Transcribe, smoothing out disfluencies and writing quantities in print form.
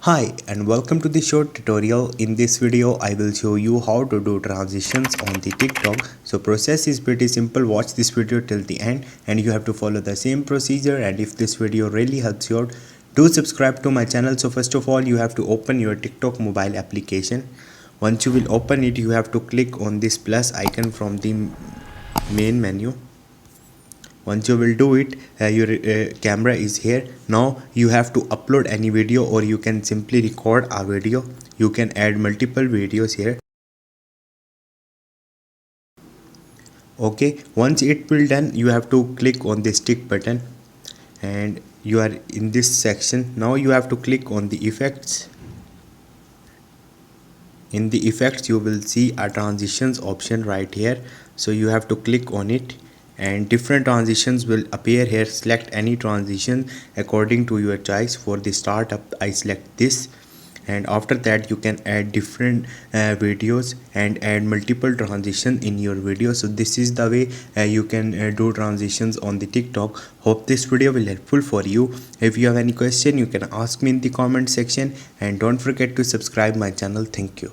Hi and welcome to the short tutorial. In this video I will show you how to do transitions on the TikTok. So process is pretty simple. Watch this video till the end and you have to follow the same procedure, and if this video really helps you out, do subscribe to my channel. So first of all you have to open your TikTok mobile application. Once you will open it, you have to click on this plus icon from the main menu. Once you will do it, your camera is here. Now you have to upload any video, or you can simply record a video. You can add multiple videos here. Okay, once it will done, you have to click on the stick button and you are in this section. Now you have to click on the effects. In the effects you will see a transitions option right here, so you have to click on it and different transitions will appear here. Select any transition according to your choice. For the startup I select this, and after that you can add different videos and add multiple transition in your video. So this is the way you can do transitions on the TikTok. Hope this video will helpful for you. If you have any question, you can ask me in the comment section, and don't forget to subscribe my channel. Thank you.